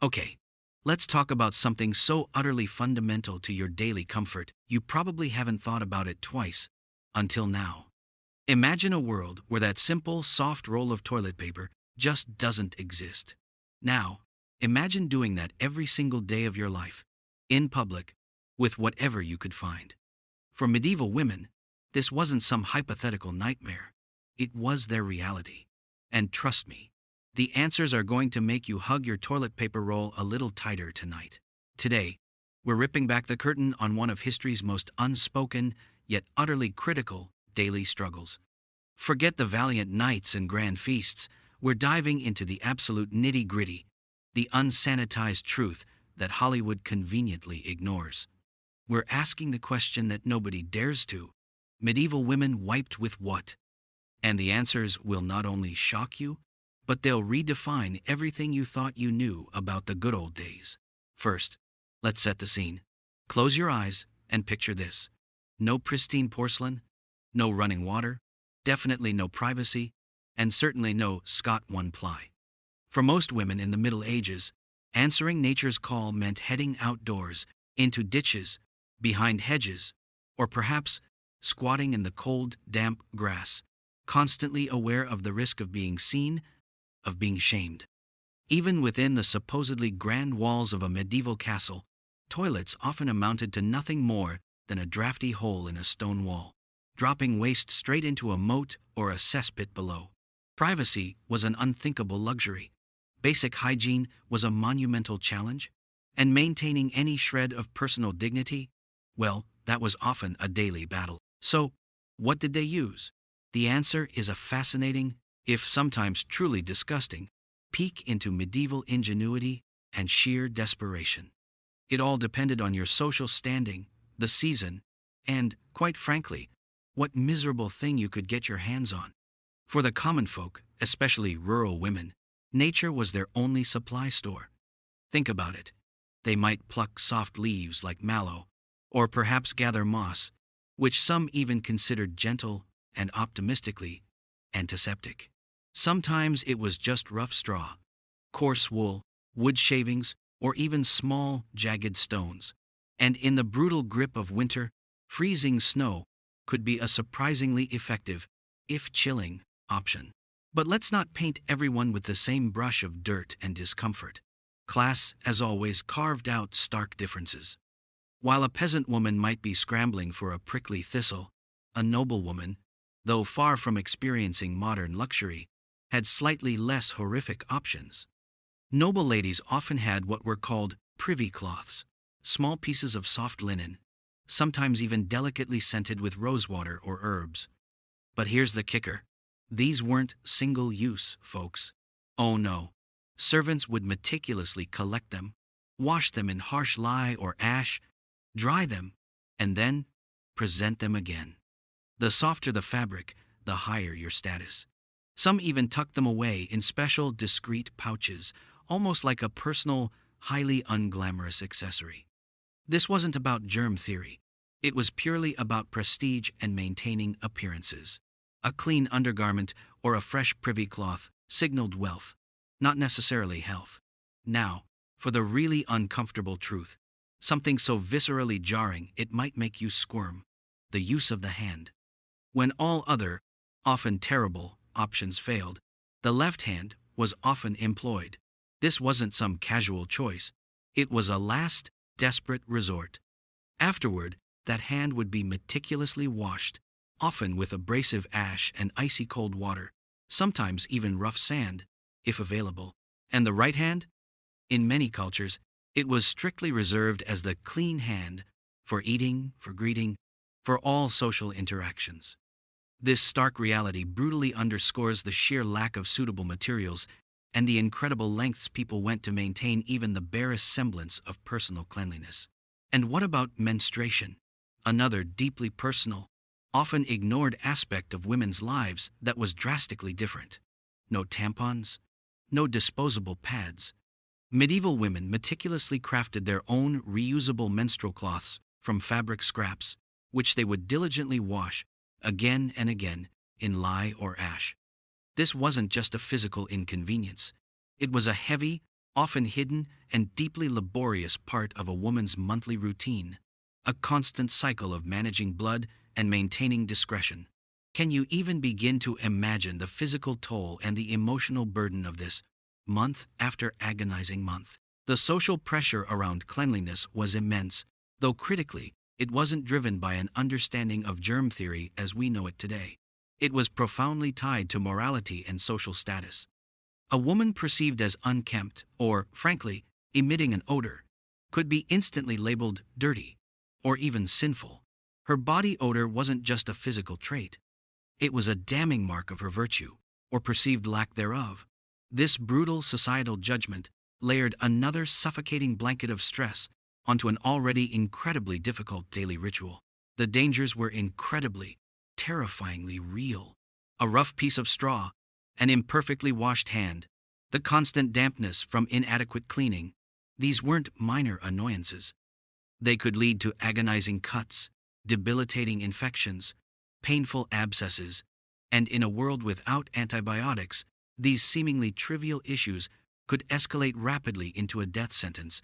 Okay, let's talk about something so utterly fundamental to your daily comfort, you probably haven't thought about it twice until now. Imagine a world where that simple, soft roll of toilet paper just doesn't exist. Now, imagine doing that every single day of your life, in public, with whatever you could find. For medieval women, this wasn't some hypothetical nightmare. It was their reality. And trust me, the answers are going to make you hug your toilet paper roll a little tighter tonight. Today, we're ripping back the curtain on one of history's most unspoken, yet utterly critical, daily struggles. Forget the valiant knights and grand feasts, we're diving into the absolute nitty-gritty, the unsanitized truth that Hollywood conveniently ignores. We're asking the question that nobody dares to. Medieval women wiped with what? And the answers will not only shock you, but they'll redefine everything you thought you knew about the good old days. First, let's set the scene. Close your eyes and picture this. No pristine porcelain, no running water, definitely no privacy, and certainly no Scott 1 ply. For most women in the Middle Ages, answering nature's call meant heading outdoors, into ditches, behind hedges, or perhaps squatting in the cold, damp grass, constantly aware of the risk of being seen, of being shamed. Even within the supposedly grand walls of a medieval castle, toilets often amounted to nothing more than a drafty hole in a stone wall, dropping waste straight into a moat or a cesspit below. Privacy was an unthinkable luxury. Basic hygiene was a monumental challenge, and maintaining any shred of personal dignity, well, that was often a daily battle. So, what did they use? The answer is a fascinating, if sometimes truly disgusting, peek into medieval ingenuity and sheer desperation. It all depended on your social standing, the season, and, quite frankly, what miserable thing you could get your hands on. For the common folk, especially rural women, nature was their only supply store. Think about it. They might pluck soft leaves like mallow, or perhaps gather moss, which some even considered gentle and optimistically antiseptic. Sometimes it was just rough straw, coarse wool, wood shavings, or even small, jagged stones. And in the brutal grip of winter, freezing snow could be a surprisingly effective, if chilling, option. But let's not paint everyone with the same brush of dirt and discomfort. Class, as always, carved out stark differences. While a peasant woman might be scrambling for a prickly thistle, a noblewoman, though far from experiencing modern luxury, had slightly less horrific options. Noble ladies often had what were called privy cloths, small pieces of soft linen, sometimes even delicately scented with rosewater or herbs. But here's the kicker. These weren't single-use, folks. Oh no. Servants would meticulously collect them, wash them in harsh lye or ash, dry them, and then present them again. The softer the fabric, the higher your status. Some even tucked them away in special, discreet pouches, almost like a personal, highly unglamorous accessory. This wasn't about germ theory. It was purely about prestige and maintaining appearances. A clean undergarment or a fresh privy cloth signaled wealth, not necessarily health. Now, for the really uncomfortable truth, something so viscerally jarring it might make you squirm: the use of the hand. When all other, often terrible, options failed, the left hand was often employed. This wasn't some casual choice. It was a last, desperate resort. Afterward, that hand would be meticulously washed, often with abrasive ash and icy cold water, sometimes even rough sand, if available. And the right hand? In many cultures, it was strictly reserved as the clean hand for eating, for greeting, for all social interactions. This stark reality brutally underscores the sheer lack of suitable materials and the incredible lengths people went to maintain even the barest semblance of personal cleanliness. And what about menstruation? Another deeply personal, often ignored aspect of women's lives that was drastically different. No tampons, no disposable pads. Medieval women meticulously crafted their own reusable menstrual cloths from fabric scraps, which they would diligently wash again and again in lye or ash. This wasn't just a physical inconvenience. It was a heavy, often hidden and deeply laborious part of a woman's monthly routine, a constant cycle of managing blood and maintaining discretion. Can you even begin to imagine the physical toll and the emotional burden of this, month after agonizing month? The social pressure around cleanliness was immense, though critically, it wasn't driven by an understanding of germ theory as we know it today. It was profoundly tied to morality and social status. A woman perceived as unkempt, or, frankly, emitting an odor, could be instantly labeled dirty, or even sinful. Her body odor wasn't just a physical trait. It was a damning mark of her virtue, or perceived lack thereof. This brutal societal judgment layered another suffocating blanket of stress onto an already incredibly difficult daily ritual. The dangers were incredibly, terrifyingly real. A rough piece of straw, an imperfectly washed hand, the constant dampness from inadequate cleaning, these weren't minor annoyances. They could lead to agonizing cuts, debilitating infections, painful abscesses, and in a world without antibiotics, these seemingly trivial issues could escalate rapidly into a death sentence.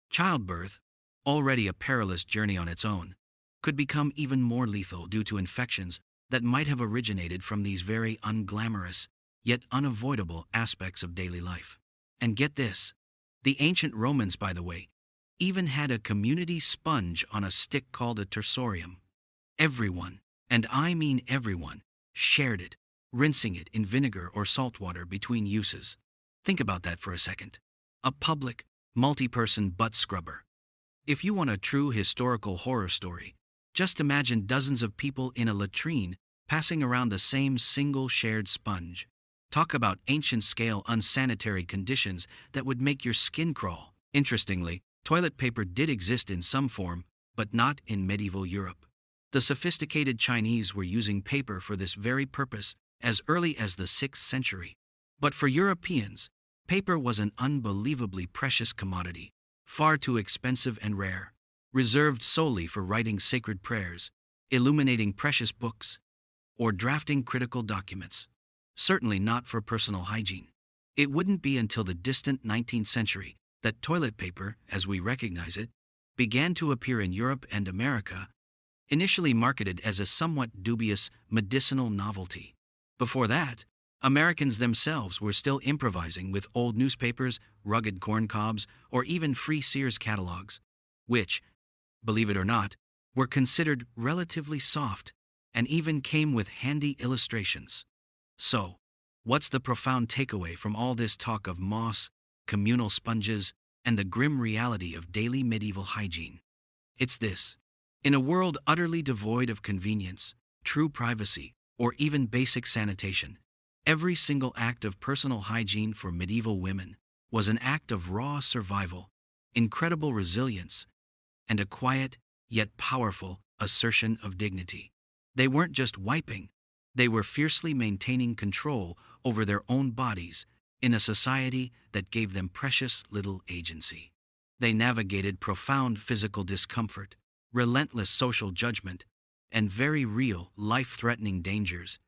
Childbirth, already a perilous journey on its own, could become even more lethal due to infections that might have originated from these very unglamorous, yet unavoidable aspects of daily life. And get this, the ancient Romans, by the way, even had a community sponge on a stick called a tersorium. Everyone, and I mean everyone, shared it, rinsing it in vinegar or salt water between uses. Think about that for a second. A public, multi-person butt scrubber. If you want a true historical horror story, just imagine dozens of people in a latrine passing around the same single shared sponge. Talk about ancient-scale unsanitary conditions that would make your skin crawl. Interestingly, toilet paper did exist in some form, but not in medieval Europe. The sophisticated Chinese were using paper for this very purpose as early as the 6th century. But for Europeans, paper was an unbelievably precious commodity, far too expensive and rare, reserved solely for writing sacred prayers, illuminating precious books, or drafting critical documents. Certainly not for personal hygiene. It wouldn't be until the distant 19th century that toilet paper, as we recognize it, began to appear in Europe and America, initially marketed as a somewhat dubious medicinal novelty. Before that, Americans themselves were still improvising with old newspapers, rugged corn cobs, or even free Sears catalogs, which, believe it or not, were considered relatively soft and even came with handy illustrations. So, what's the profound takeaway from all this talk of moss, communal sponges, and the grim reality of daily medieval hygiene? It's this. In a world utterly devoid of convenience, true privacy, or even basic sanitation, every single act of personal hygiene for medieval women was an act of raw survival, incredible resilience, and a quiet, yet powerful, assertion of dignity. They weren't just wiping, they were fiercely maintaining control over their own bodies in a society that gave them precious little agency. They navigated profound physical discomfort, relentless social judgment, and very real, life-threatening dangers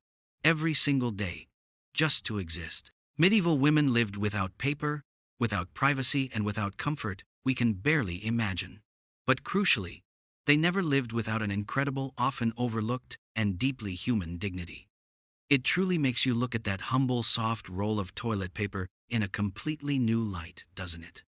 every single day, just to exist. Medieval women lived without paper, without privacy, and without comfort we can barely imagine. But crucially, they never lived without an incredible, often overlooked, and deeply human dignity. It truly makes you look at that humble, soft roll of toilet paper in a completely new light, doesn't it?